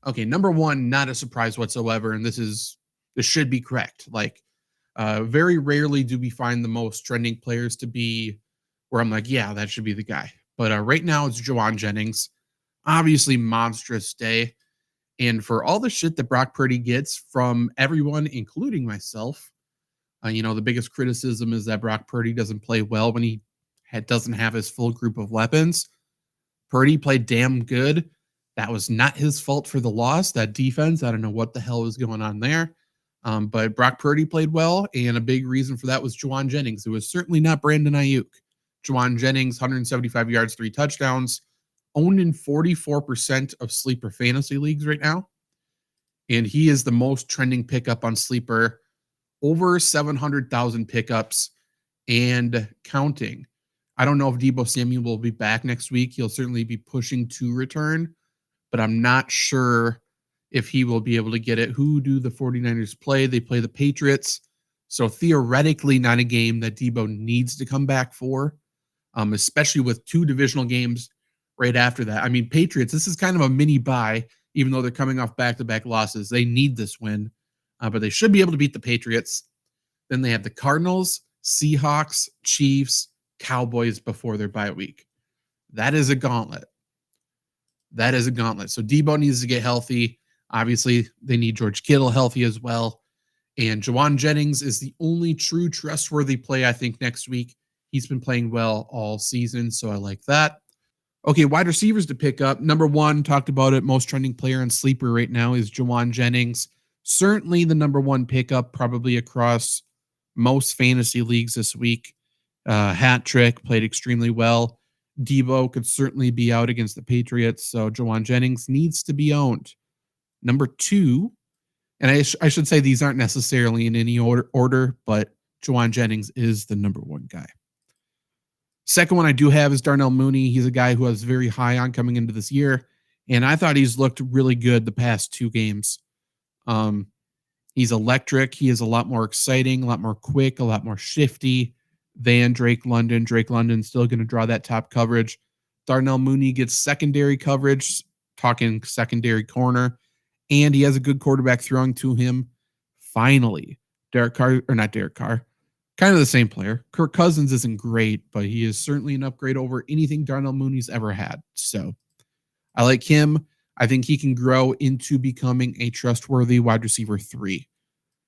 Okay, number one, not a surprise whatsoever, and this should be correct. Like, very rarely do we find the most trending players to be where I'm like, yeah, that should be the guy. But right now it's Jauan Jennings. Obviously, monstrous day. And for all the shit that Brock Purdy gets from everyone, including myself, the biggest criticism is that Brock Purdy doesn't play well when he doesn't have his full group of weapons. Purdy played damn good. That was not his fault for the loss. That defense, I don't know what the hell was going on there. But Brock Purdy played well, and a big reason for that was Jauan Jennings. It was certainly not Brandon Ayuk. Jauan Jennings, 175 yards, 3 touchdowns, owned in 44% of sleeper fantasy leagues right now. And he is the most trending pickup on sleeper, over 700,000 pickups and counting. I don't know if Deebo Samuel will be back next week. He'll certainly be pushing to return, but I'm not sure if he will be able to get it. Who do the 49ers play? They play the Patriots. So theoretically, not a game that Deebo needs to come back for, especially with 2 divisional games right after that. I mean, Patriots, this is kind of a mini bye, even though they're coming off back-to-back losses. They need this win, but they should be able to beat the Patriots. Then they have the Cardinals, Seahawks, Chiefs, Cowboys before their bye week. That is a gauntlet. So Deebo needs to get healthy. Obviously, they need George Kittle healthy as well. And Jauan Jennings is the only true trustworthy play, I think, next week. He's been playing well all season, so I like that. Okay, wide receivers to pick up. Number one, talked about it, most trending player in sleeper right now is Jauan Jennings. Certainly the number one pickup, probably across most fantasy leagues this week. Hat trick, played extremely well. Deebo could certainly be out against the Patriots, so Jauan Jennings needs to be owned. Number two, and I should say these aren't necessarily in any order, but Jauan Jennings is the number one guy. Second one I do have is Darnell Mooney. He's a guy who I was very high on coming into this year, and I thought he's looked really good the past 2 games. He's electric. He is a lot more exciting, a lot more quick, a lot more shifty than Drake London. Drake London's still going to draw that top coverage. Darnell Mooney gets secondary coverage, talking secondary corner, and he has a good quarterback throwing to him. Finally, kind of the same player. Kirk Cousins isn't great, but he is certainly an upgrade over anything Darnell Mooney's ever had. So I like him. I think he can grow into becoming a trustworthy wide receiver 3.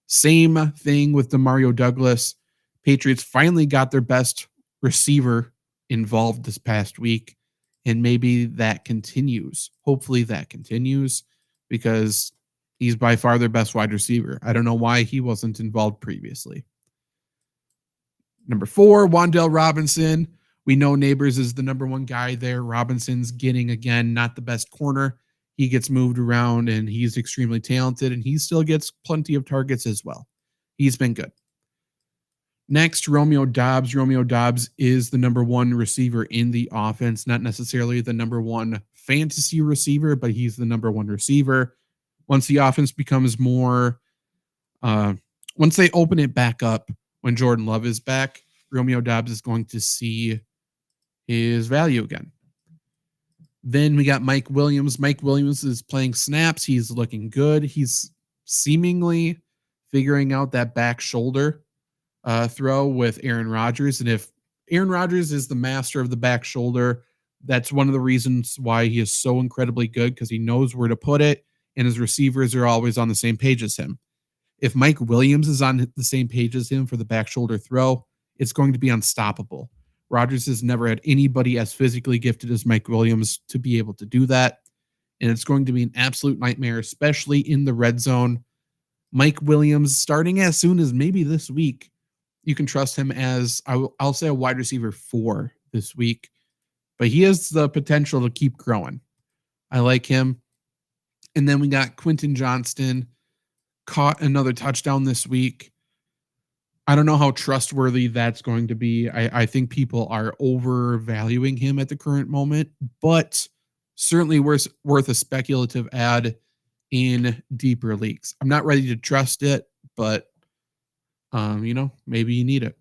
Same thing with Demario Douglas. Patriots finally got their best receiver involved this past week, and maybe that continues. Hopefully that continues because he's by far their best wide receiver. I don't know why he wasn't involved previously. Number 4, Wan'Dale Robinson. We know Neighbors is the number one guy there. Robinson's getting, again, not the best corner. He gets moved around, and he's extremely talented, and he still gets plenty of targets as well. He's been good. Next, Romeo Doubs. Romeo Doubs is the number one receiver in the offense, not necessarily the number one fantasy receiver, but he's the number one receiver. Once the offense becomes more, once they open it back up, when Jordan Love is back, Romeo Doubs is going to see his value again. Then we got Mike Williams. Mike Williams is playing snaps. He's looking good. He's seemingly figuring out that back shoulder throw with Aaron Rodgers. And if Aaron Rodgers is the master of the back shoulder, that's one of the reasons why he is so incredibly good, because he knows where to put it, and his receivers are always on the same page as him. If Mike Williams is on the same page as him for the back shoulder throw, it's going to be unstoppable. Rodgers has never had anybody as physically gifted as Mike Williams to be able to do that. And it's going to be an absolute nightmare, especially in the red zone. Mike Williams, starting as soon as maybe this week, you can trust him as, I'll say, a wide receiver 4 this week. But he has the potential to keep growing. I like him. And then we got Quentin Johnston, caught another touchdown this week. I don't know how trustworthy that's going to be. I think people are overvaluing him at the current moment, but certainly worth a speculative add in deeper leagues. I'm not ready to trust it, but maybe you need it.